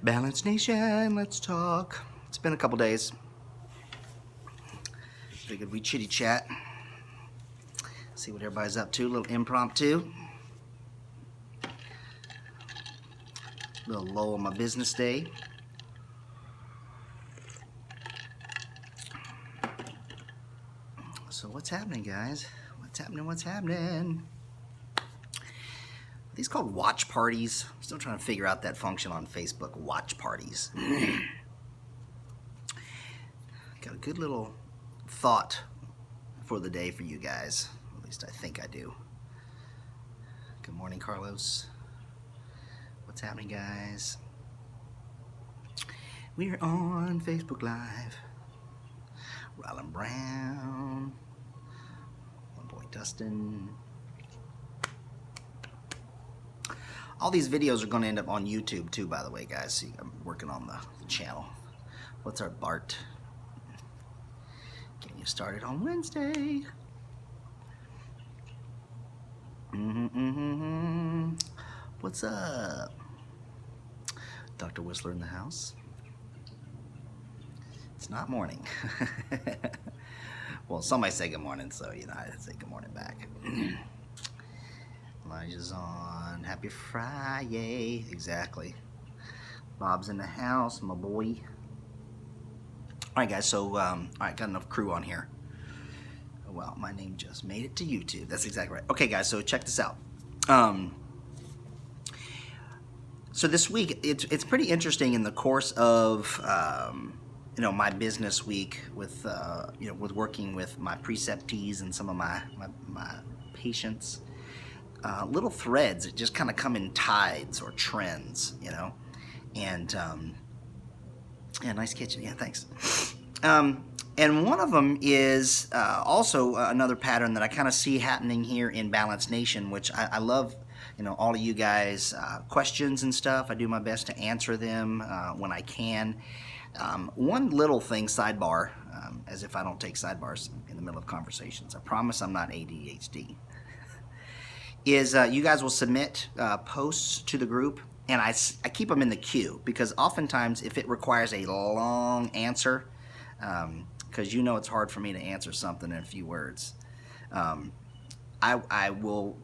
Balance Nation, let's talk. It's been a couple days. Figured we'd chitty chat. See what everybody's up to. A little impromptu. A little low on my business day. So what's happening, guys? What's happening? Are these called watch parties? I'm still trying to figure out that function on Facebook. Watch parties. Got a good little thought for the day for you guys. At least I think I do. Good morning, Carlos. What's happening, guys? We're on Facebook Live. Rylan Brown. My boy Dustin. All these videos are going to end up on YouTube too, by the way, guys. See, I'm working on the channel. What's our Bart? Getting you started on Wednesday. What's up? Dr. Whistler in the house. It's not morning. Well, somebody say good morning, so you know I say good morning back. Elijah's on. Happy Friday. Exactly. Bob's in the house, my boy. All right, guys. So, all right, got enough crew on here. Well, my name just made it to YouTube. That's exactly right. Okay, guys. So check this out. So this week, it's pretty interesting in the course of my business week with with working with my preceptees and some of my patients. Little threads that just kind of come in tides or trends, and nice kitchen, yeah, thanks. And one of them is also another pattern that I kind of see happening here in Balance Nation, which I love. All of you guys questions and stuff. I do my best to answer them when I can. One little thing, sidebar, as if I don't take sidebars in the middle of conversations. I promise I'm not ADHD. Is you guys will submit posts to the group, and I keep them in the queue because oftentimes if it requires a long answer, because it's hard for me to answer something in a few words, I will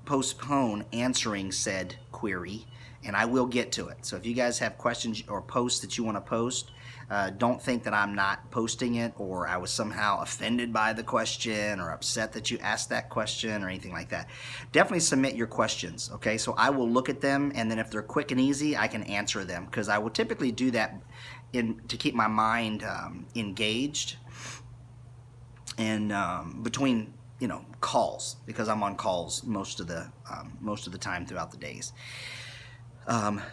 postpone answering said query, and I will get to it. So if you guys have questions or posts that you want to post, don't think that I'm not posting it or I was somehow offended by the question or upset that you asked that question or anything like that. Definitely submit your questions, okay? So I will look at them, and then if they're quick and easy, I can answer them because I will typically do that to keep my mind engaged and between calls, because I'm on calls most of the time throughout the days.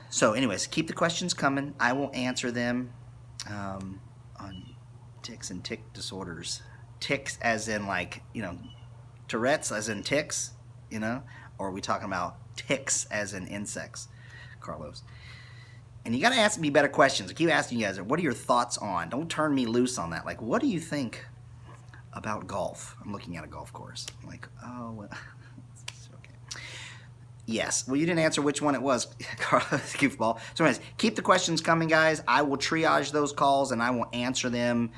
So anyways, keep the questions coming. I will answer them on tics and tic disorders. Tics as in Tourette's as in ticks, or are we talking about ticks as in insects, Carlos? And you got to ask me better questions. I keep asking you guys, what are your thoughts on? Don't turn me loose on that. Like, what do you think about golf? I'm looking at a golf course. I'm like, oh, well, okay. Yes. Well, you didn't answer which one it was, Carlos Goofball. So anyways, keep the questions coming, guys. I will triage those calls, and I will answer them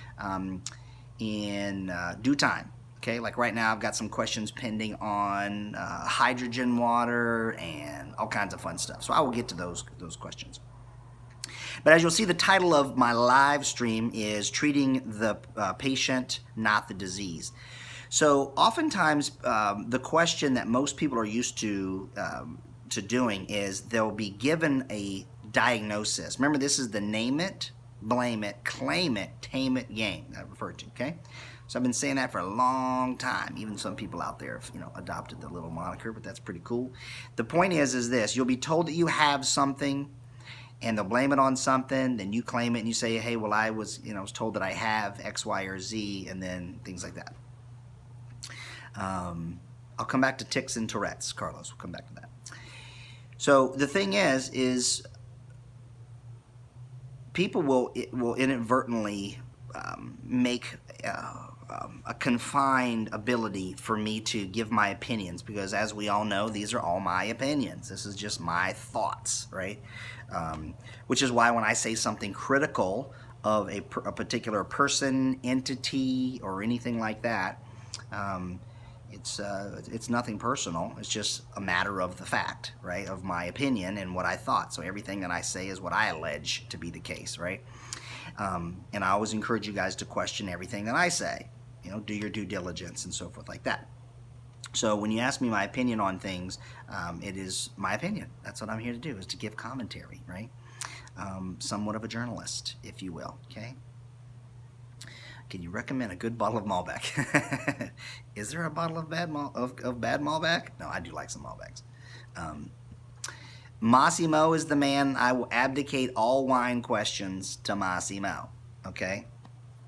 in due time. Okay, like right now I've got some questions pending on hydrogen water and all kinds of fun stuff. So I will get to those questions. But as you'll see, the title of my live stream is Treating the Patient, Not the Disease. So oftentimes the question that most people are used to doing is they'll be given a diagnosis. Remember, this is the name it, blame it, claim it, tame it game that I referred to, okay? So I've been saying that for a long time. Even some people out there have, adopted the little moniker, but that's pretty cool. The point is this: you'll be told that you have something, and they'll blame it on something, then you claim it and you say, hey, well, I was told that I have X, Y, or Z, and then things like that. I'll come back to tics and Tourette's, Carlos. We'll come back to that. So the thing is people will inadvertently make a confined ability for me to give my opinions, because as we all know, these are all my opinions. This is just my thoughts, right? Which is why when I say something critical of a particular person, entity, or anything like that, it's nothing personal. It's just a matter of the fact, right, of my opinion and what I thought. So everything that I say is what I allege to be the case, right? And I always encourage you guys to question everything that I say. You know, do your due diligence and so forth like that. So when you ask me my opinion on things, it is my opinion. That's what I'm here to do, is to give commentary, right? Somewhat of a journalist, if you will, okay? Can you recommend a good bottle of Malbec? Is there a bottle of bad Malbec? No, I do like some Malbecs. Massimo is the man. I will abdicate all wine questions to Massimo. Okay?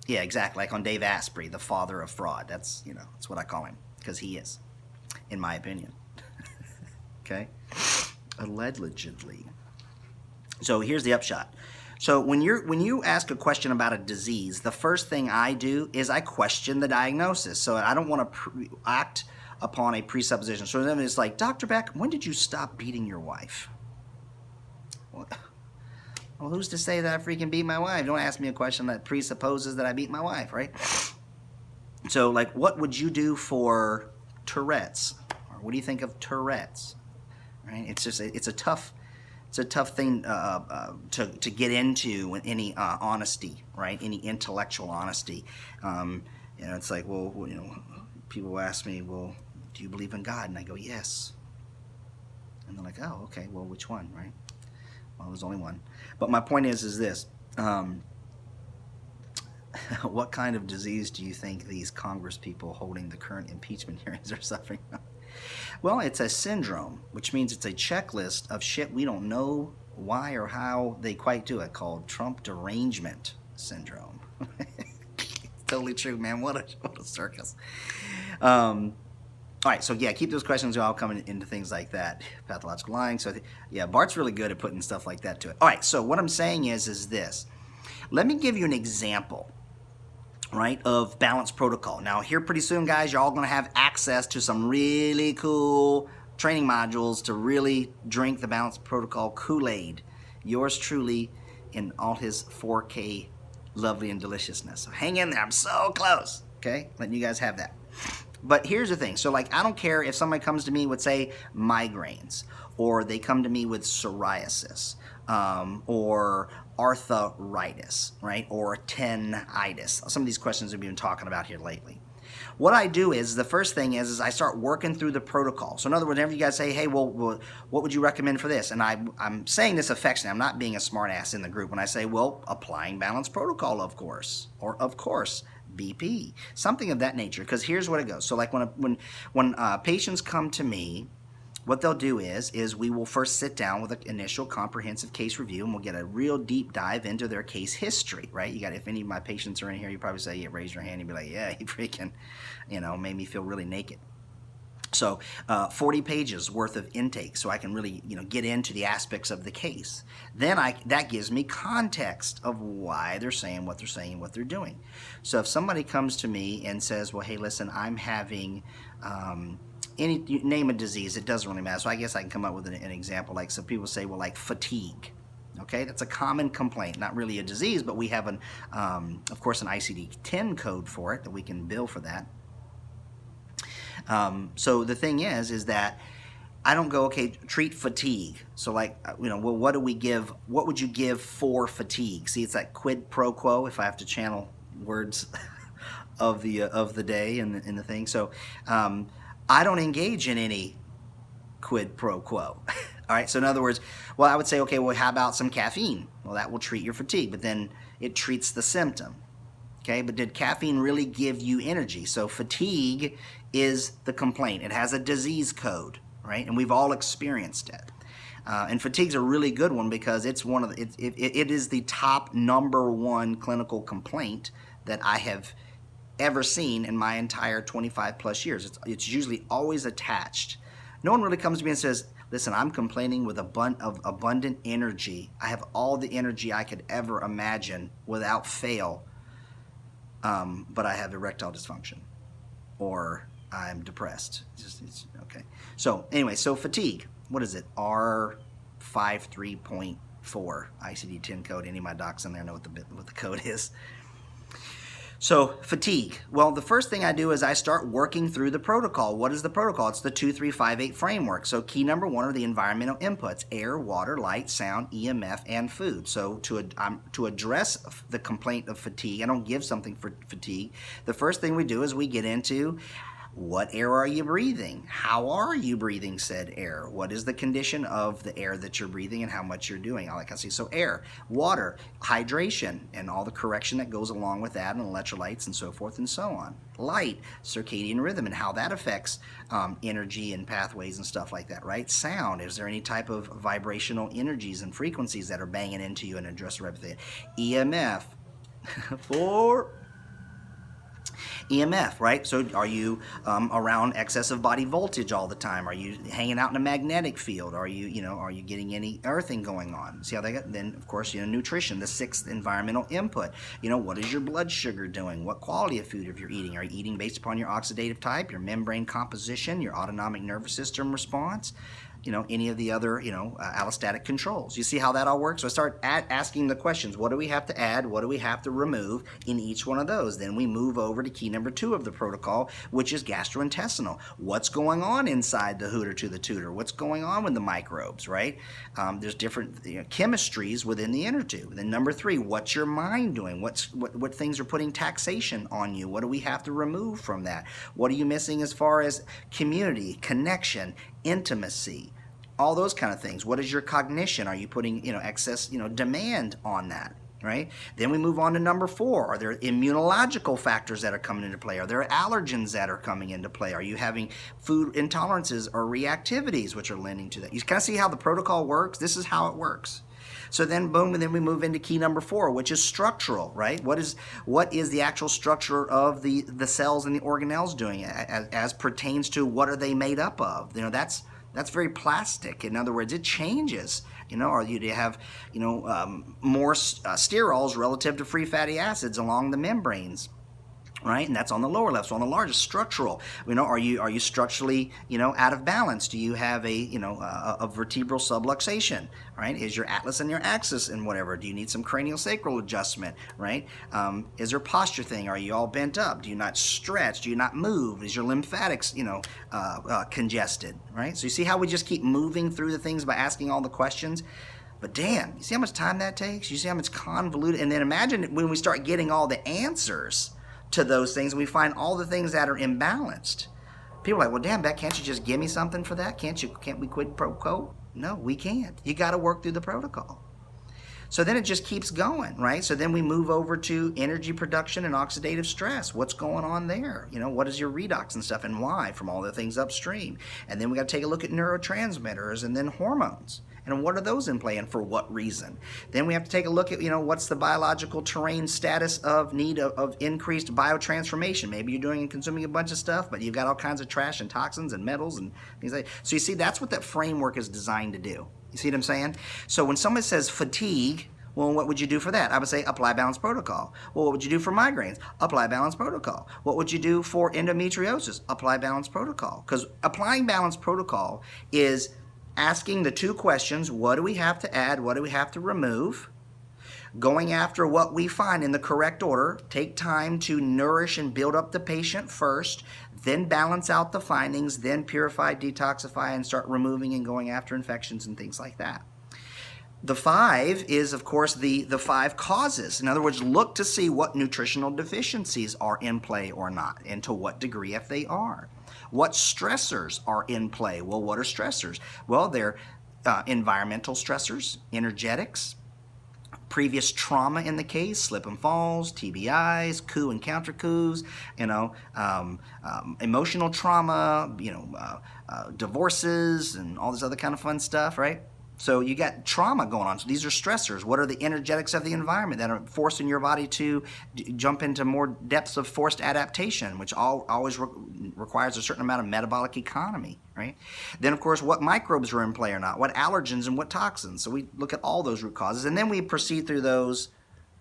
Yeah, exactly. Like on Dave Asprey, the father of fraud. That's what I call him, because he is, in my opinion. Okay? Allegedly. So here's the upshot. So when you ask a question about a disease, the first thing I do is I question the diagnosis. So I don't want to act upon a presupposition. So then it's like, Dr. Beck, when did you stop beating your wife? Well, who's to say that I freaking beat my wife? Don't ask me a question that presupposes that I beat my wife, right? So, like, what would you do for Tourette's? Or what do you think of Tourette's? Right? It's a tough thing to get into with any honesty, right? Any intellectual honesty. It's like, well, people ask me, well, do you believe in God? And I go, yes. And they're like, oh, okay, well, which one, right? Well, there's only one. But my point is this. What kind of disease do you think these Congress people holding the current impeachment hearings are suffering from? Well, it's a syndrome, which means it's a checklist of shit we don't know why or how they quite do it, called Trump derangement syndrome. It's totally true, man. What a circus. All right, so yeah, keep those questions all coming into things like that. Pathological lying. So yeah, Bart's really good at putting stuff like that to it. All right, so what I'm saying is this. Let me give you an example, right, of balanced protocol. Now, here pretty soon, guys, you're all going to have access to some really cool training modules to really drink the balanced protocol Kool-Aid. Yours truly in all his 4K lovely and deliciousness. So hang in there. I'm so close, okay? Letting you guys have that. But here's the thing. So, like, I don't care if somebody comes to me with, say, migraines, or they come to me with psoriasis, or arthritis, right, or tinnitus. Some of these questions we've been talking about here lately. What I do is, the first thing is I start working through the protocol. So in other words, whenever you guys say, hey, well what would you recommend for this? And I'm saying this affectionately. I'm not being a smart ass in the group when I say, well, applying balanced protocol, of course, or of course, BP, something of that nature. Because here's what it goes. So like when patients come to me, what they'll do is we will first sit down with an initial comprehensive case review, and we'll get a real deep dive into their case history, right? If any of my patients are in here, you probably say, yeah, raise your hand. You'd be like, yeah, he freaking, made me feel really naked. So 40 pages worth of intake, so I can really, get into the aspects of the case. Then that gives me context of why they're saying, what they're doing. So if somebody comes to me and says, well, hey, listen, I'm having name a disease, it doesn't really matter. So I guess I can come up with an example. Like some people say, well, like fatigue. Okay, that's a common complaint, not really a disease, but we have of course, an ICD-10 code for it that we can bill for that. So the thing is that I don't go, okay, treat fatigue. So like, well, what do we give? What would you give for fatigue? See, it's that quid pro quo, if I have to channel words of the day and the thing. So I don't engage in any quid pro quo. All right. So in other words, well, I would say, okay, well, how about some caffeine? Well, that will treat your fatigue, but then it treats the symptom. Okay, but did caffeine really give you energy? So fatigue is the complaint. It has a disease code, right? And we've all experienced it. And fatigue's a really good one because it's it is the top #1 clinical complaint that I have ever seen in my entire 25 plus years. It's usually always attached. No one really comes to me and says, listen, I'm complaining with abundant energy. I have all the energy I could ever imagine without fail. but I have erectile dysfunction, or I'm depressed. It's okay. So anyway, so fatigue. What is it? R53.4 ICD-10 code. Any of my docs in there know what the code is. So fatigue. Well, the first thing I do is I start working through the protocol. What is the protocol? It's the 2-3-5-8 framework. So key number 1 are the environmental inputs: air, water, light, sound, EMF, and food. So to address the complaint of fatigue, I don't give something for fatigue. The first thing we do is we get into: what air are you breathing? How are you breathing said air? What is the condition of the air that you're breathing and how much you're doing? All that kind of stuff. So air, water, hydration, and all the correction that goes along with that, and electrolytes and so forth and so on. Light, circadian rhythm, and how that affects energy and pathways and stuff like that, right? Sound, is there any type of vibrational energies and frequencies that are banging into you and address everything? EMF, for EMF, right? So are you around excessive body voltage all the time? Are you hanging out in a magnetic field? Are you getting any earthing going on? See how they got? Then, of course, nutrition, the 6th environmental input. What is your blood sugar doing? What quality of food if you're eating? Are you eating based upon your oxidative type, your membrane composition, your autonomic nervous system response? Any of the other, allostatic controls. You see how that all works? So I start asking the questions. What do we have to add? What do we have to remove in each one of those? Then we move over to key number 2 of the protocol, which is gastrointestinal. What's going on inside the hooter to the tutor? What's going on with the microbes, right? There's different chemistries within the inner tube. Then number 3, what's your mind doing? What things are putting taxation on you? What do we have to remove from that? What are you missing as far as community, connection, intimacy, all those kind of things? What is your cognition? Are you putting excess demand on that, right? Then we move on to number 4. Are there immunological factors that are coming into play? Are there allergens that are coming into play? Are you having food intolerances or reactivities which are lending to that? You kind of see how the protocol works? This is how it works. So then, boom, and then we move into key number 4, which is structural, right? What is the actual structure of the cells and the organelles doing as pertains to what are they made up of? That's very plastic. In other words, it changes. Or do you have more sterols relative to free fatty acids along the membranes? Right, and that's on the lower left. So on the largest, structural. Are you structurally out of balance? Do you have a vertebral subluxation? Right, is your atlas and your axis and whatever? Do you need some craniosacral adjustment? Right, is there a posture thing? Are you all bent up? Do you not stretch? Do you not move? Is your lymphatics congested? Right, so you see how we just keep moving through the things by asking all the questions. But damn, you see how much time that takes? You see how much convoluted? And then imagine when we start getting all the answers to those things, and we find all the things that are imbalanced. People are like, well, damn, Beck, can't you just give me something for that? Can't we quid pro quo? No, we can't. You got to work through the protocol. So then it just keeps going, right? So then we move over to energy production and oxidative stress. What's going on there? What is your redox and stuff, and why, from all the things upstream? And then we got to take a look at neurotransmitters and then hormones. And what are those in play and for what reason? Then we have to take a look at, what's the biological terrain status of need of increased biotransformation. Maybe you're doing and consuming a bunch of stuff, but you've got all kinds of trash and toxins and metals and things like that. So you see, that's what that framework is designed to do. You see what I'm saying? So when someone says fatigue, well, what would you do for that? I would say apply balance protocol. Well, what would you do for migraines? Apply balance protocol. What would you do for endometriosis? Apply balance protocol. Because applying balance protocol is asking the 2 questions: what do we have to add? What do we have to remove? Going after what we find in the correct order. Take time to nourish and build up the patient first, then balance out the findings, then purify, detoxify, and start removing and going after infections and things like that. The 5 is, of course, the 5 causes. In other words, look to see what nutritional deficiencies are in play or not, and to what degree if they are. What stressors are in play? Well, what are stressors? Well, they're environmental stressors, energetics, previous trauma in the case, slip and falls, TBIs, coup and counter coups, emotional trauma, divorces, and all this other kind of fun stuff, right? So you got trauma going on. So these are stressors. What are the energetics of the environment that are forcing your body to jump into more depths of forced adaptation, which always requires a certain amount of metabolic economy, right? Then, of course, what microbes are in play or not, what allergens and what toxins. So we look at all those root causes, and then we proceed through those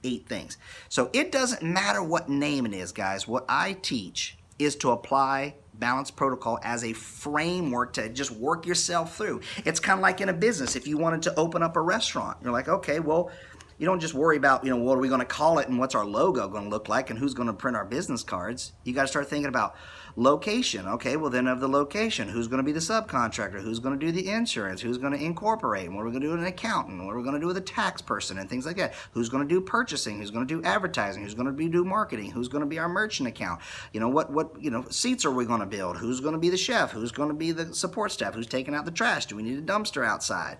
8 things. So it doesn't matter what name it is, guys. What I teach is to apply Balanced Protocol as a framework to just work yourself through. It's kind of like in a business. If you wanted to open up a restaurant, you're like, okay, well, you don't just worry about, what are we going to call it and what's our logo going to look like and who's going to print our business cards. You got to start thinking about location. Okay, well then of the location, who's going to be the subcontractor? Who's going to do the insurance? Who's going to incorporate? What are we going to do with an accountant? What are we going to do with a tax person and things like that? Who's going to do purchasing? Who's going to do advertising? Who's going to do marketing? Who's going to be our merchant account? What seats are we going to build? Who's going to be the chef? Who's going to be the support staff? Who's taking out the trash? Do we need a dumpster outside?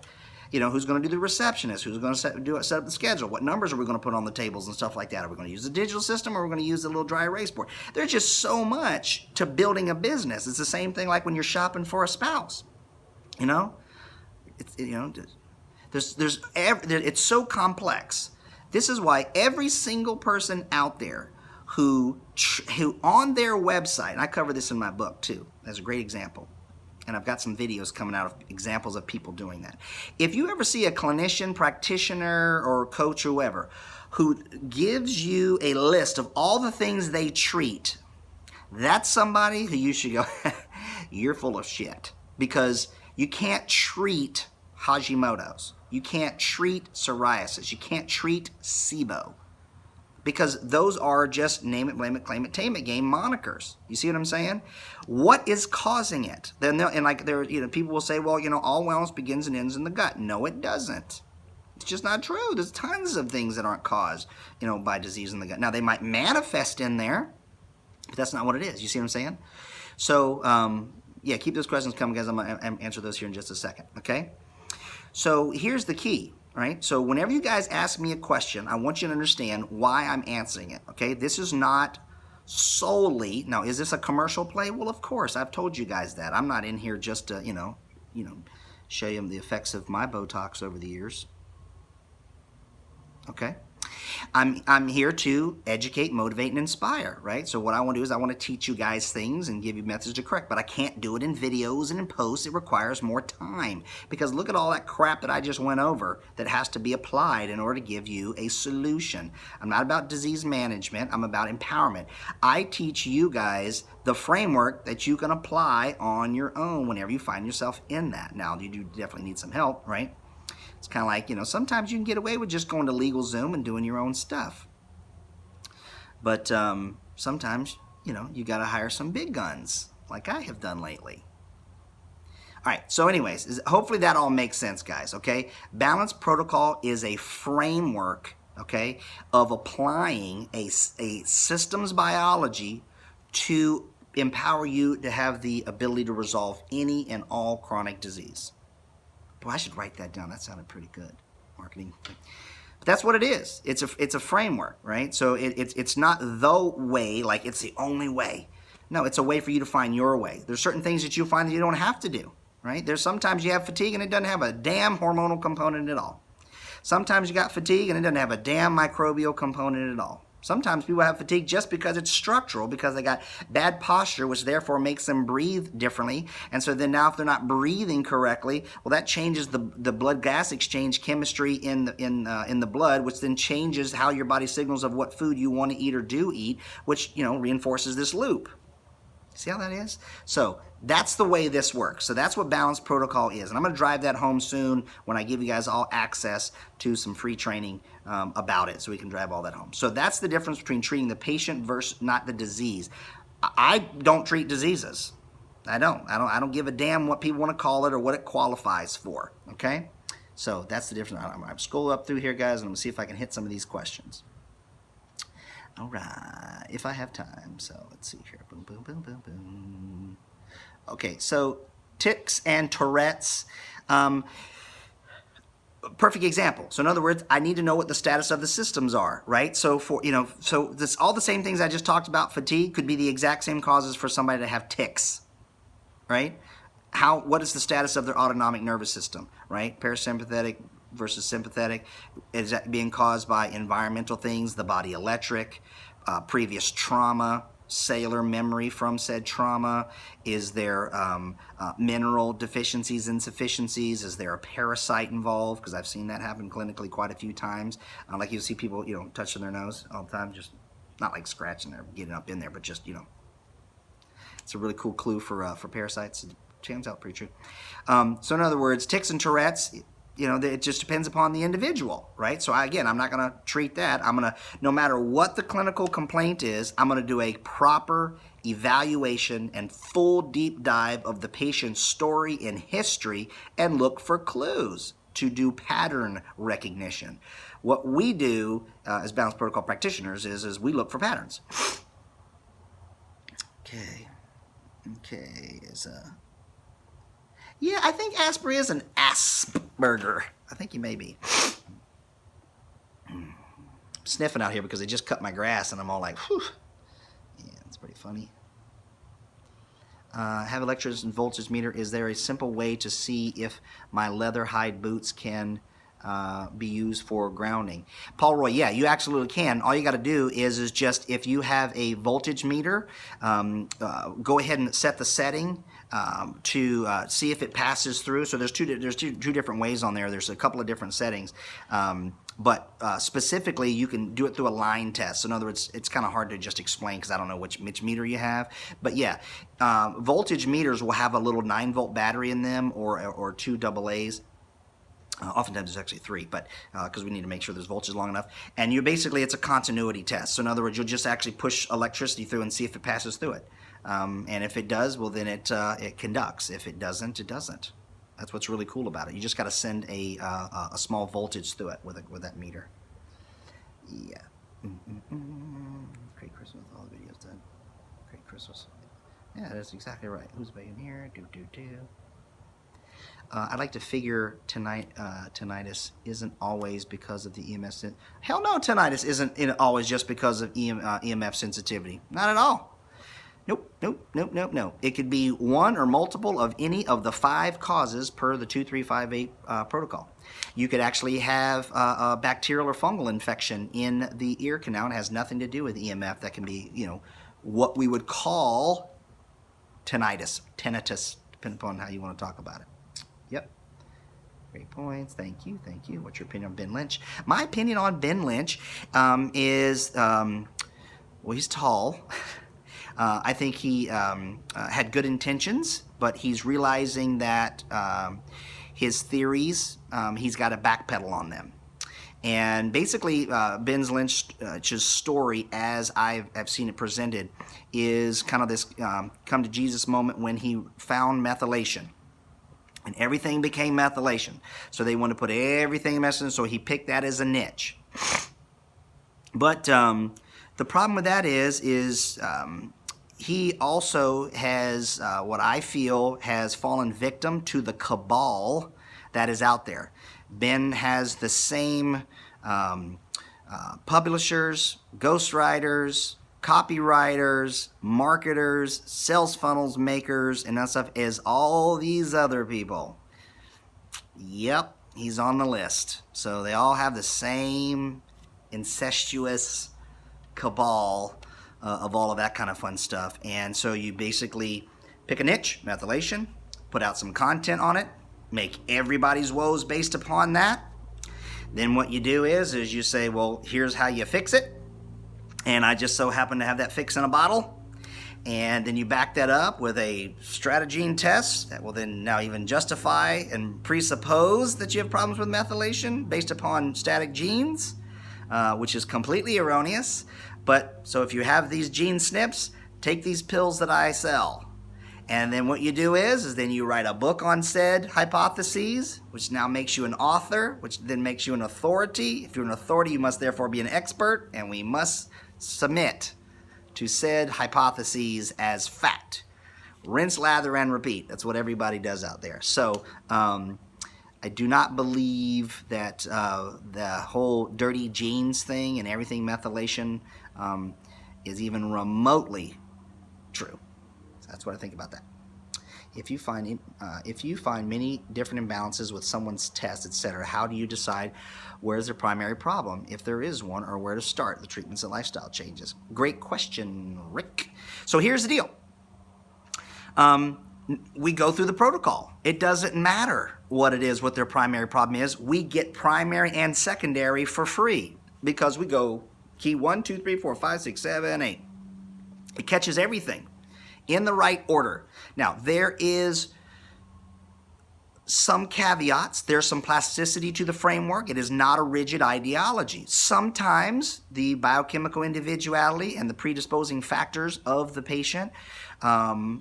Who's going to do the receptionist? Who's going to set up the schedule? What numbers are we going to put on the tables and stuff like that? Are we going to use the digital system or are we going to use the little dry erase board? There's just so much to building a business. It's the same thing like when you're shopping for a spouse. It's so complex. This is why every single person out there who on their website, and I cover this in my book too, as a great example. And I've got some videos coming out of examples of people doing that. If you ever see a clinician, practitioner, or coach or whoever who gives you a list of all the things they treat, that's somebody who you should go, you're full of shit. Because you can't treat Hashimoto's. You can't treat psoriasis. You can't treat SIBO. Because those are just name it, blame it, claim it, tame it game monikers. You see what I'm saying? What is causing it? People will say, well, all wellness begins and ends in the gut. No, it doesn't. It's just not true. There's tons of things that aren't caused, by disease in the gut. Now, they might manifest in there, but that's not what it is. You see what I'm saying? So, keep those questions coming, guys. I'm going to answer those here in just a second, okay? So, here's the key. Right? So whenever you guys ask me a question, I want you to understand why I'm answering it. Okay? This is not solely, now is this a commercial play? Well, of course, I've told you guys that. I'm not in here just to, show you the effects of my Botox over the years. Okay? I'm here to educate, motivate, and inspire, right? So what I want to do is I want to teach you guys things and give you methods to correct, but I can't do it in videos and in posts. It requires more time because look at all that crap that I just went over that has to be applied in order to give you a solution. I'm not about disease management. I'm about empowerment. I teach you guys the framework that you can apply on your own whenever you find yourself in that. Now, you do definitely need some help, right? It's kind of like, sometimes you can get away with just going to LegalZoom and doing your own stuff. But sometimes, you got to hire some big guns like I have done lately. All right, so anyways, hopefully that all makes sense, guys, okay? Balanced Protocol is a framework, okay, of applying a systems biology to empower you to have the ability to resolve any and all chronic disease. Boy, I should write that down. That sounded pretty good. Marketing. But that's what it is. It's a framework, right? So it's not the way, like it's the only way. No, it's a way for you to find your way. There's certain things that you'll find that you don't have to do, right? There's sometimes you have fatigue and it doesn't have a damn hormonal component at all. Sometimes you got fatigue and it doesn't have a damn microbial component at all. Sometimes people have fatigue just because it's structural, because they got bad posture, which therefore makes them breathe differently. And so then now if they're not breathing correctly, well, that changes the blood gas exchange chemistry in the blood, which then changes how your body signals of what food you want to eat or do eat, which, reinforces this loop. See how that is? So that's the way this works. So that's what Balanced Protocol is. And I'm going to drive that home soon when I give you guys all access to some free training about it, so we can drive all that home. So that's the difference between treating the patient versus not the disease. I don't treat diseases. I don't give a damn what people want to call it or what it qualifies for. Okay? So that's the difference. I'm going to scroll up through here, guys, and I'm going to see if I can hit some of these questions. All right, if I have time. So let's see here. Boom, boom, boom, boom, boom. Okay, so tics and Tourette's. Perfect example. So in other words, I need to know what the status of the systems are, right? So so this all the same things I just talked about, fatigue, could be the exact same causes for somebody to have tics, right? What is the status of their autonomic nervous system, right? Parasympathetic versus sympathetic. Is that being caused by environmental things, the body electric, previous trauma, cellular memory from said trauma? Is there mineral deficiencies, insufficiencies? Is there a parasite involved? Because I've seen that happen clinically quite a few times. Like you'll see people, touching their nose all the time, just not like scratching or getting up in there, but just, it's a really cool clue for parasites. It turns out pretty true. So in other words, tics and Tourette's, it just depends upon the individual, right? So I'm not going to treat that. No matter what the clinical complaint is, I'm going to do a proper evaluation and full deep dive of the patient's story and history and look for clues to do pattern recognition. What we do as Balanced Protocol practitioners is we look for patterns. Okay, yeah, I think Asper is an Asperger. I think he may be. I'm sniffing out here because they just cut my grass and I'm all like, whew. Yeah, it's pretty funny. Have electrodes and voltage meter. Is there a simple way to see if my leather hide boots can be used for grounding? Paul Roy, yeah, you absolutely can. All you got to do is just, if you have a voltage meter, go ahead and set the setting to see if it passes through. So there's two different ways on there. There's a couple of different settings. But specifically, you can do it through a line test. So in other words, it's kind of hard to just explain because I don't know which meter you have. But yeah, voltage meters will have a little 9-volt battery in them, or two AA's. Oftentimes there's actually 3, but because we need to make sure there's voltage long enough. And it's a continuity test. So in other words, you'll just actually push electricity through and see if it passes through it. And if it does, well, then it conducts. If it doesn't, it doesn't. That's what's really cool about it. You just got to send a small voltage through it with that meter. Yeah. Great Christmas. All the videos done. Great Christmas. Yeah, that's exactly right. Who's begging here? I'd like to figure tinnitus isn't always because of the EMF. Hell no, tinnitus isn't always just because of EMF sensitivity. Not at all. Nope. It could be one or multiple of any of the 5 causes per the 2358 protocol. You could actually have a bacterial or fungal infection in the ear canal. It has nothing to do with EMF. That can be, what we would call tinnitus, depending upon how you want to talk about it. Yep. Great points. Thank you. What's your opinion on Ben Lynch? My opinion on Ben Lynch is, well, he's tall. I think he had good intentions, but he's realizing that his theories, he's got to backpedal on them. And basically, Ben Lynch's story, as I've seen it presented, is kind of this come to Jesus moment when he found methylation. And everything became methylation. So they wanted to put everything in methylation, so he picked that as a niche. But the problem with that is he also has, what I feel, has fallen victim to the cabal that is out there. Ben has the same publishers, ghostwriters, copywriters, marketers, sales funnels makers, and that stuff as all these other people. Yep, he's on the list. So they all have the same incestuous cabal of all of that kind of fun stuff. And so you basically pick a niche, methylation, put out some content on it, make everybody's woes based upon that. Then what you do is you say, well, here's how you fix it. And I just so happen to have that fix in a bottle. And then you back that up with a Stratagene test that will then now even justify and presuppose that you have problems with methylation based upon static genes, which is completely erroneous. But so if you have these gene SNPs, take these pills that I sell. And then what you do is then you write a book on said hypotheses, which now makes you an author, which then makes you an authority. If you're an authority, you must therefore be an expert, and we must submit to said hypotheses as fact. Rinse, lather, and repeat. That's what everybody does out there. So I do not believe that the whole dirty genes thing and everything methylation is even remotely true. So that's what I think about that. If you find many different imbalances with someone's test, etc., how do you decide where's their primary problem, if there is one, or where to start the treatments and lifestyle changes? Great question, Rick. So here's the deal. We go through the protocol. It doesn't matter what it is, what their primary problem is. We get primary and secondary for free because we go key 1, 2, 3, 4, 5, 6, 7, 8. It catches everything in the right order. Now, there is some caveats. There's some plasticity to the framework. It is not a rigid ideology. Sometimes the biochemical individuality and the predisposing factors of the patient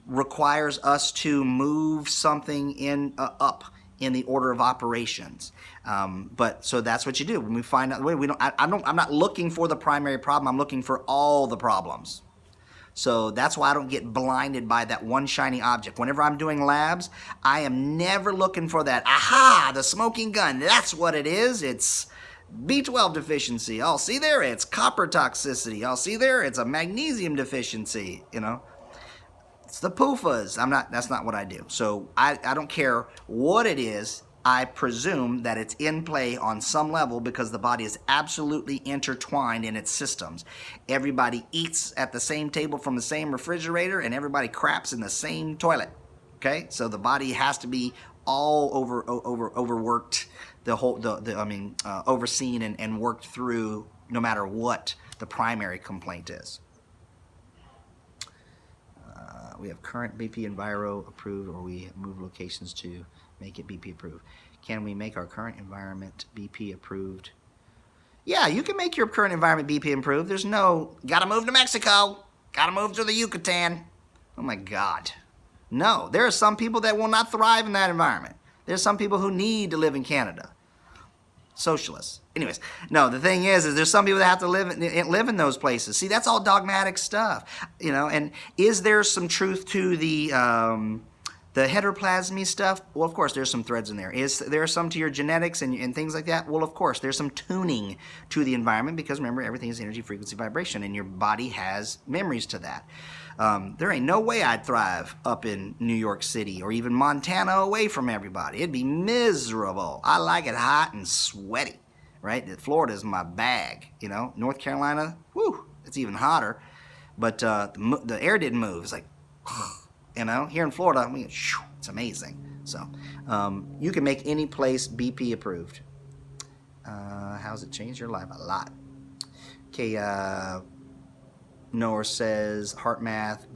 requires us to move something in up in the order of operations. But so that's what you do. When we find out the way, I'm not looking for the primary problem. I'm looking for all the problems. So that's why I don't get blinded by that one shiny object. Whenever I'm doing labs, I am never looking for that, aha, the smoking gun. That's what it is. It's B12 deficiency. Oh, see there, it's copper toxicity. Oh, see there, it's a magnesium deficiency, you know. It's the PUFAs. That's not what I do. So I don't care what it is. I presume that it's in play on some level because the body is absolutely intertwined in its systems. Everybody eats at the same table from the same refrigerator, and everybody craps in the same toilet. Okay, so the body has to be all overworked, overseen and worked through, no matter what the primary complaint is. We have current BP Enviro approved, or we move locations to make it BP approved. Can we make our current environment BP approved? Yeah, you can make your current environment BP approved. There's no, gotta move to Mexico, gotta move to the Yucatan. Oh my God. No, there are some people that will not thrive in that environment. There's some people who need to live in Canada. Socialists. Anyways, no, the thing is there's some people that have to live in those places. See, that's all dogmatic stuff, you know. And is there some truth to the heteroplasmy stuff? Well, of course, there's some threads in there. Is there some to your genetics and things like that? Well, of course, there's some tuning to the environment because remember, everything is energy, frequency, vibration, and your body has memories to that. There ain't no way I'd thrive up in New York City or even Montana away from everybody. It'd be miserable. I like it hot and sweaty, right? Florida's my bag, you know. North Carolina, whew, it's even hotter. But the air didn't move. It's like, you know, here in Florida, I mean, it's amazing. So you can make any place BP approved. How's it changed your life? A lot. Okay, Noor says HeartMath,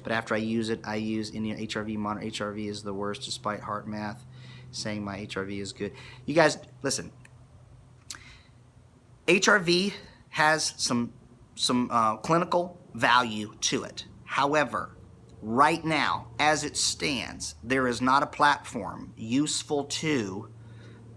but after I use it, I use any HRV monitor. HRV is the worst despite HeartMath saying my HRV is good. You guys, listen. HRV has some clinical value to it. However, right now, as it stands, there is not a platform useful to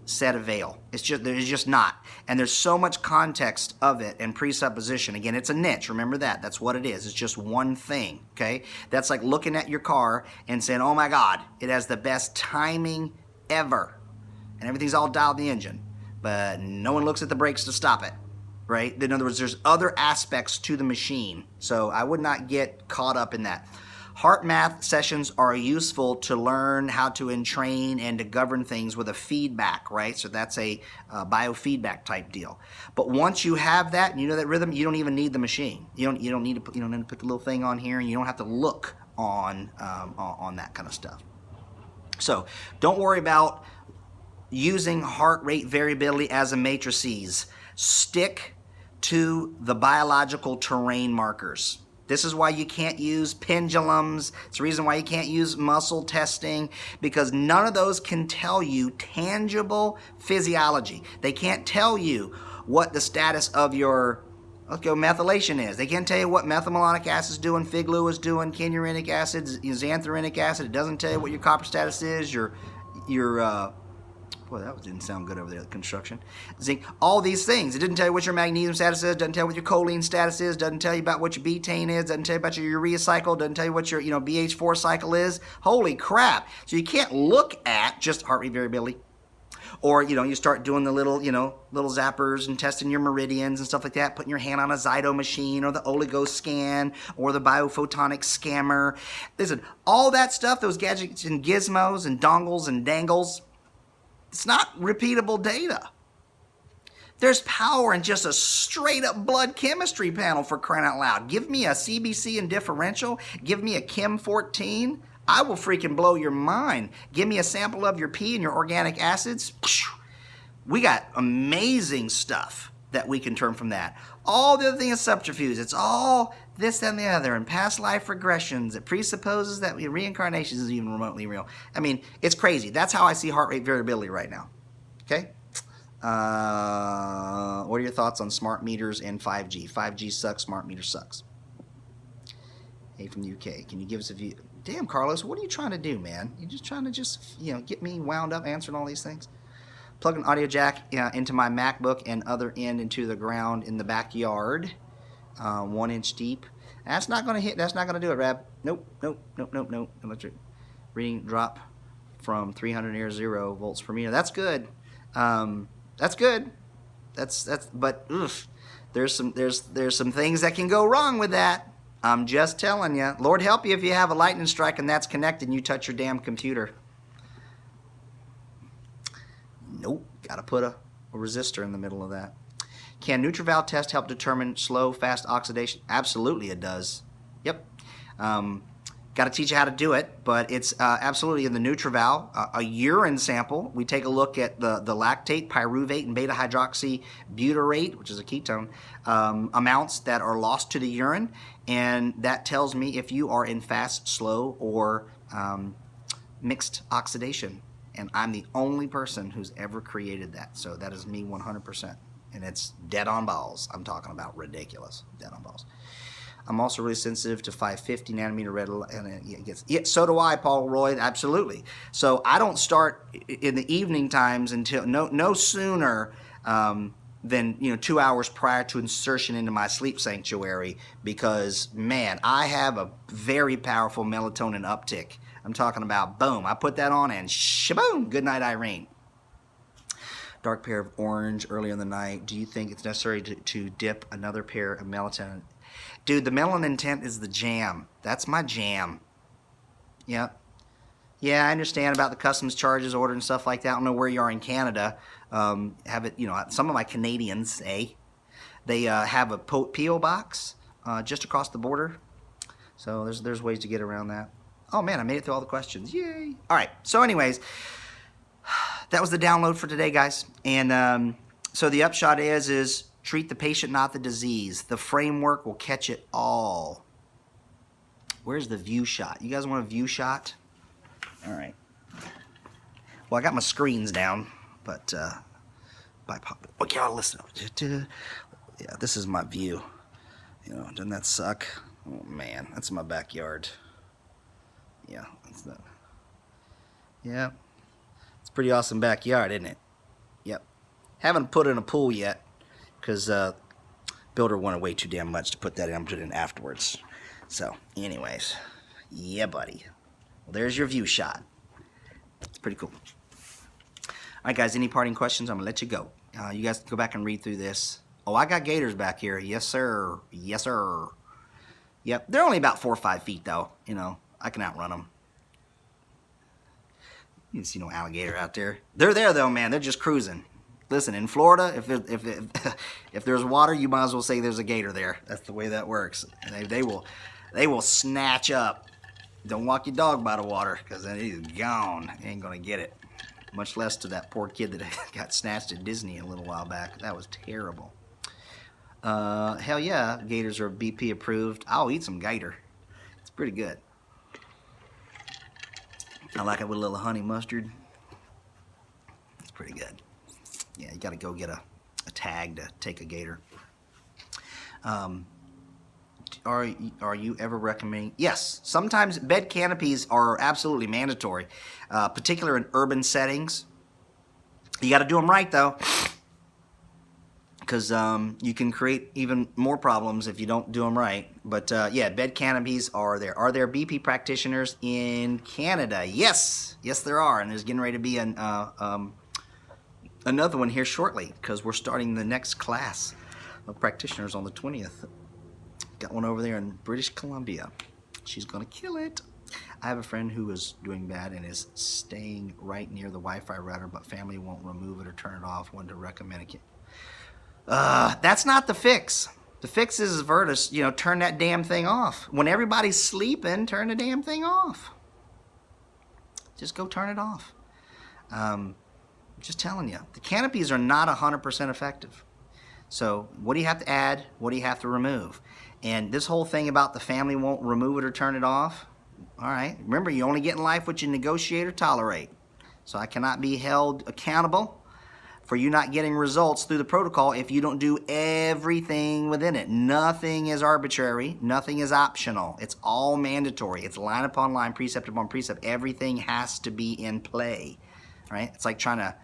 set a veil. There's just not. And there's so much context of it and presupposition. Again, it's a niche. Remember that. That's what it is. It's just one thing, okay? That's like looking at your car and saying, oh my God, it has the best timing ever. And everything's all dialed in the engine. But no one looks at the brakes to stop it, right? In other words, there's other aspects to the machine. So I would not get caught up in that. HeartMath sessions are useful to learn how to entrain and to govern things with a feedback, right? So that's a biofeedback type deal. But once you have that and you know that rhythm, you don't even need the machine. You don't need to put, put the little thing on here, and you don't have to look on that kind of stuff. So don't worry about using heart rate variability as a matrices. Stick to the biological terrain markers. This is why you can't use pendulums. It's the reason why you can't use muscle testing, because none of those can tell you tangible physiology. They can't tell you what the status of your methylation is. They can't tell you what methylmalonic acid is doing, fig-Lou is doing, kenurenic acid, xanthrenic acid. It doesn't tell you what your copper status is, your boy, that didn't sound good over there, the construction. Zinc, all these things. It didn't tell you what your magnesium status is, doesn't tell you what your choline status is, doesn't tell you about what your betaine is, doesn't tell you about your urea cycle, doesn't tell you what your BH4 cycle is. Holy crap. So you can't look at just heart rate variability Or, you start doing the little, little zappers and testing your meridians and stuff like that, putting your hand on a Zyto machine or the Oligo scan or the biophotonic scammer. Listen, all that stuff, those gadgets and gizmos and dongles and dangles, it's not repeatable data. There's power in just a straight up blood chemistry panel, for crying out loud. Give me a CBC and differential. Give me a Chem 14. I will freaking blow your mind. Give me a sample of your pee and your organic acids. We got amazing stuff that we can turn from that. All the other thing is subterfuge. It's all this, that, and the other, and past life regressions. It presupposes that reincarnation is even remotely real. I mean, it's crazy. That's how I see heart rate variability right now. Okay? What are your thoughts on smart meters and 5G? 5G sucks, smart meter sucks. Hey, from the UK, can you give us a view? Damn, Carlos, what are you trying to do, man? You're just trying to get me wound up answering all these things? Plug an audio jack into my MacBook and other end into the ground in the backyard, 1 inch deep. That's not going to hit. That's not going to do it, Rab. Nope. Electric reading drop from 300 volts per meter. That's good. That's good. But there's some things that can go wrong with that. I'm just telling you. Lord help you if you have a lightning strike and that's connected and you touch your damn computer. Nope. Got to put a resistor in the middle of that. Can NutrVal test help determine slow, fast oxidation? Absolutely it does. Yep. Got to teach you how to do it, but it's absolutely in the NutrVal. A urine sample, we take a look at the lactate, pyruvate, and beta-hydroxybutyrate, which is a ketone, amounts that are lost to the urine, and that tells me if you are in fast, slow, or mixed oxidation. And I'm the only person who's ever created that, so that is me 100%. And it's dead on balls. I'm talking about ridiculous, dead on balls. I'm also really sensitive to 550 nanometer red, and it gets. Yeah, so do I, Paul Roy. Absolutely. So I don't start in the evening times until no sooner than 2 hours prior to insertion into my sleep sanctuary, because man, I have a very powerful melatonin uptick. I'm talking about boom. I put that on and shaboom. Good night, Irene. Dark pair of orange early in the night. Do you think it's necessary to dip another pair of melatonin? Dude, the melanin tent is the jam. That's my jam. Yep. Yeah, I understand about the customs charges order and stuff like that. I don't know where you are in Canada. Have it, some of my Canadians, they have a P.O. box just across the border. So there's ways to get around that. Oh man, I made it through all the questions. Yay. All right. So anyways, that was the download for today, guys. And so the upshot is treat the patient, not the disease. The framework will catch it all. Where's the view shot? You guys want a view shot? All right. Well, I got my screens down, but okay, I'll listen. Yeah, this is my view. Doesn't that suck? Oh man, that's my backyard. Yeah, that's that. Yeah, it's a pretty awesome backyard, isn't it? Yep. Haven't put in a pool yet, because builder wanted way too damn much to put that in. I'm putting it in afterwards. So, anyways, yeah, buddy. Well, there's your view shot. It's pretty cool. All right, guys, any parting questions? I'm going to let you go. You guys can go back and read through this. Oh, I got gators back here. Yes, sir. Yes, sir. Yep, they're only about 4 or 5 feet, though. I can outrun them. You can see no alligator out there. They're there, though, man. They're just cruising. Listen, in Florida, if there's water, you might as well say there's a gator there. That's the way that works. And they will snatch up. Don't walk your dog by the water, because then he's gone. He ain't gonna get it. Much less to that poor kid that got snatched at Disney a little while back. That was terrible. Hell yeah, gators are BP approved. I'll eat some gator. It's pretty good. I like it with a little honey mustard. It's pretty good. Yeah, you got to go get a tag to take a gator. Are you ever recommending? Yes, sometimes bed canopies are absolutely mandatory, particularly in urban settings. You got to do them right, though, because you can create even more problems if you don't do them right. But yeah, bed canopies are there. Are there BP practitioners in Canada? Yes, there are, and there's getting ready to be an another one here shortly because we're starting the next class of practitioners on the 20th. Got one over there in British Columbia. She's gonna kill it. I have a friend who is doing bad and is staying right near the Wi-Fi router, but family won't remove it or turn it off. Wanted to recommend it. That's not the fix. The fix is Virtus, turn that damn thing off. When everybody's sleeping, turn the damn thing off. Just go turn it off. Just telling you, the canopies are not 100% effective. So what do you have to add? What do you have to remove? And this whole thing about the family won't remove it or turn it off, all right, remember, you only get in life what you negotiate or tolerate. So I cannot be held accountable for you not getting results through the protocol if you don't do everything within it. Nothing is arbitrary. Nothing is optional. It's all mandatory. It's line upon line, precept upon precept. Everything has to be in play, right? It's like trying to,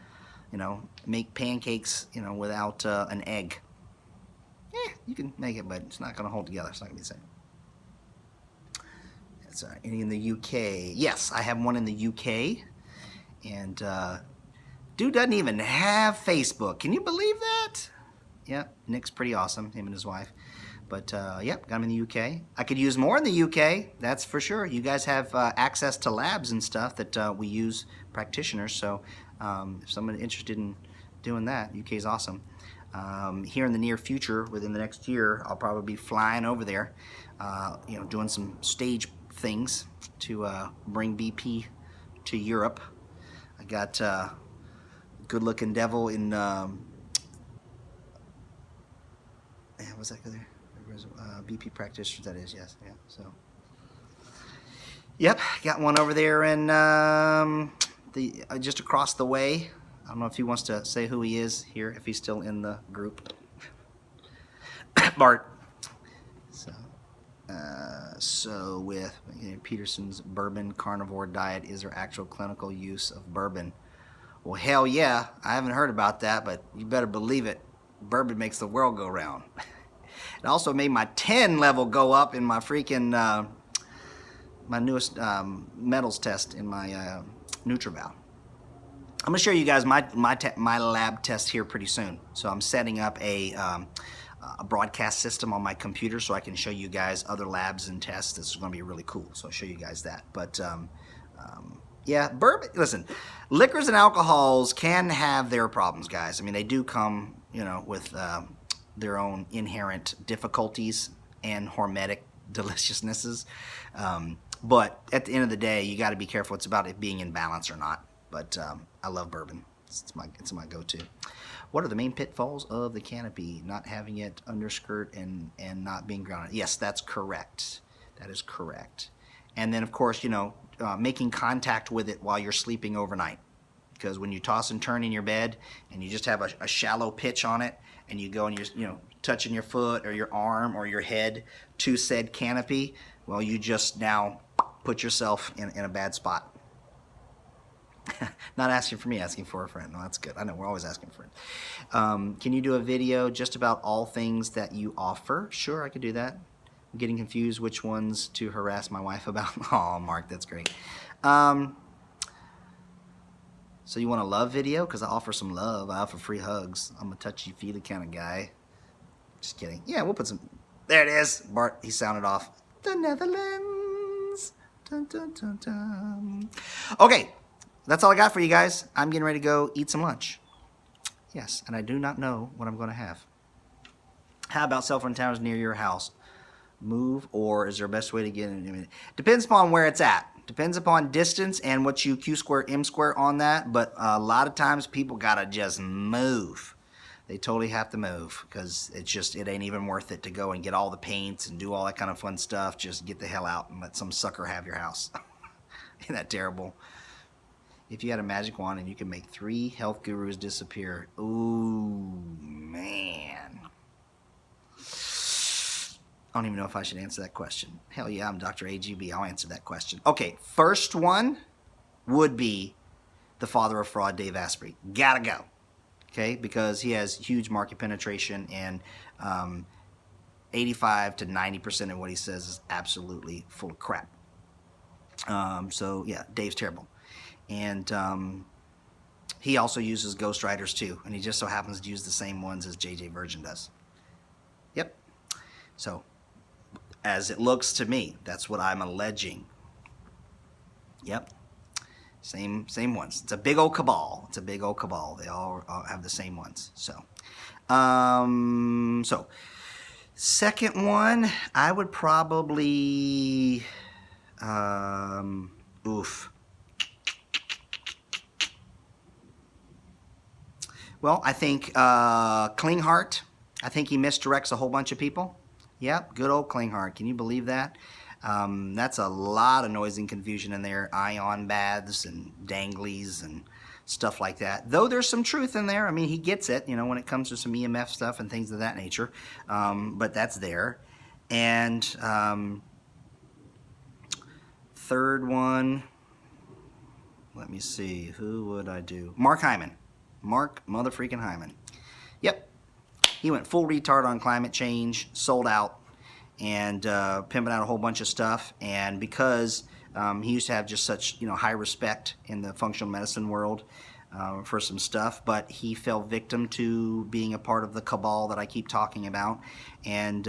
make pancakes, without an egg. Yeah, you can make it, but it's not going to hold together. It's not going to be the same. It's any in the UK. Yes, I have one in the UK. And dude doesn't even have Facebook. Can you believe that? Yep, Nick's pretty awesome, him and his wife. But yep, got him in the UK. I could use more in the UK, that's for sure. You guys have access to labs and stuff that we use practitioners. So if someone's interested in doing that, UK is awesome. Here in the near future, within the next year, I'll probably be flying over there, doing some stage things to bring BP to Europe. I got Good Looking Devil in, what's that there? BP practitioners, that is, yes, yeah, so. Yep, got one over there in just across the way. I don't know if he wants to say who he is here, if he's still in the group. Bart. So with Peterson's bourbon carnivore diet, is there actual clinical use of bourbon? Well, hell yeah. I haven't heard about that, but you better believe it. Bourbon makes the world go round. It also made my 10 level go up in my freaking, my newest metals test in my NutrVal. I'm going to show you guys my lab test here pretty soon. So I'm setting up a broadcast system on my computer so I can show you guys other labs and tests. This is going to be really cool. So I'll show you guys that. But yeah, bourbon. Listen, liquors and alcohols can have their problems, guys. I mean, they do come, with their own inherent difficulties and hormetic deliciousnesses. But at the end of the day, you got to be careful. It's about it being in balance or not. But I love bourbon. It's my go-to. What are the main pitfalls of the canopy? Not having it underskirt and not being grounded. Yes, that's correct. That is correct. And then, of course, making contact with it while you're sleeping overnight. Because when you toss and turn in your bed and you just have a shallow pitch on it and you go and you're touching your foot or your arm or your head to said canopy, well, you just now put yourself in a bad spot. Not asking for me, asking for a friend. No, that's good. I know we're always asking for it. Can you do a video just about all things that you offer? Sure, I could do that. I'm getting confused which ones to harass my wife about. Oh, Mark, that's great. So you want a love video? Because I offer some love. I offer free hugs. I'm a touchy-feely kind of guy. Just kidding. Yeah, we'll put some. There it is. Bart, he sounded off. The Netherlands. Dun, dun, dun, dun. Okay. That's all I got for you guys. I'm getting ready to go eat some lunch. Yes, and I do not know what I'm going to have. How about cell phone towers near your house? Move, or is there a best way to get in? I mean, depends upon where it's at. Depends upon distance and what you Q square, M square on that. But a lot of times people got to just move. They totally have to move because it ain't even worth it to go and get all the paints and do all that kind of fun stuff. Just get the hell out and let some sucker have your house. Isn't that terrible? If you had a magic wand and you could make 3 health gurus disappear. Ooh, man. I don't even know if I should answer that question. Hell yeah, I'm Dr. AGB. I'll answer that question. Okay, first one would be the father of fraud, Dave Asprey. Gotta go. Okay, because he has huge market penetration and 85 to 90% of what he says is absolutely full of crap. So yeah, Dave's terrible. And He also uses ghostwriters too, and he just so happens to use the same ones as JJ Virgin does. Yep. So, as it looks to me, that's what I'm alleging. Yep. Same ones. It's a big old cabal. It's a big old cabal. They all have the same ones. So, second one, I would probably, Well, I think Klinghardt. I think he misdirects a whole bunch of people. Yep, good old Klinghardt. Can you believe that? That's a lot of noise and confusion in there. Ion baths and danglies and stuff like that. Though there's some truth in there. I mean, he gets it, when it comes to some EMF stuff and things of that nature. But that's there. And third one, let me see. Who would I do? Mark Hyman. Mark motherfreaking Hyman. Yep. He went full retard on climate change, sold out, and pimping out a whole bunch of stuff. And because he used to have just such high respect in the functional medicine world for some stuff, but he fell victim to being a part of the cabal that I keep talking about. And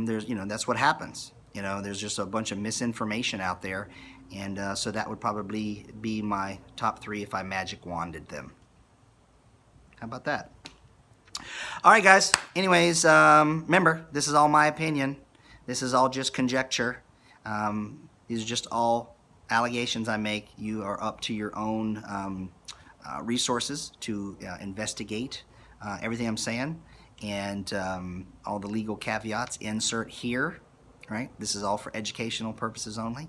there's that's what happens. There's just a bunch of misinformation out there, and so that would probably be my top 3 if I magic wanded them. How about that? All right, guys. Anyways, remember, this is all my opinion. This is all just conjecture. These are just all allegations I make. You are up to your own resources to investigate everything I'm saying, and all the legal caveats insert here. Right? This is all for educational purposes only.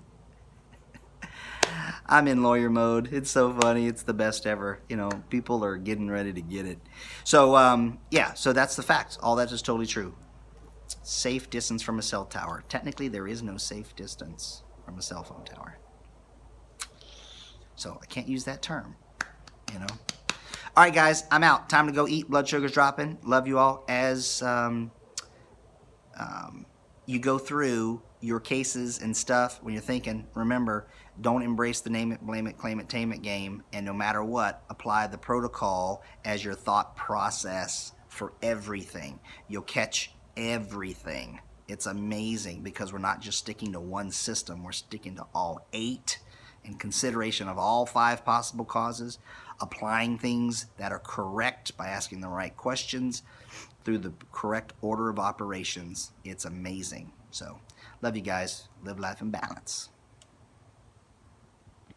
I'm in lawyer mode. It's so funny. It's the best ever. People are getting ready to get it. So, yeah, so that's the facts. All that is totally true. Safe distance from a cell tower. Technically, there is no safe distance from a cell phone tower. So I can't use that term, All right, guys, I'm out. Time to go eat. Blood sugar's dropping. Love you all. As you go through your cases and stuff, when you're thinking, remember, don't embrace the name it, blame it, claim it, tame it game, and no matter what, apply the protocol as your thought process for everything. You'll catch everything. It's amazing because we're not just sticking to one system, we're sticking to all 8 in consideration of all 5 possible causes, applying things that are correct by asking the right questions through the correct order of operations. It's amazing. So, love you guys. Live life in balance.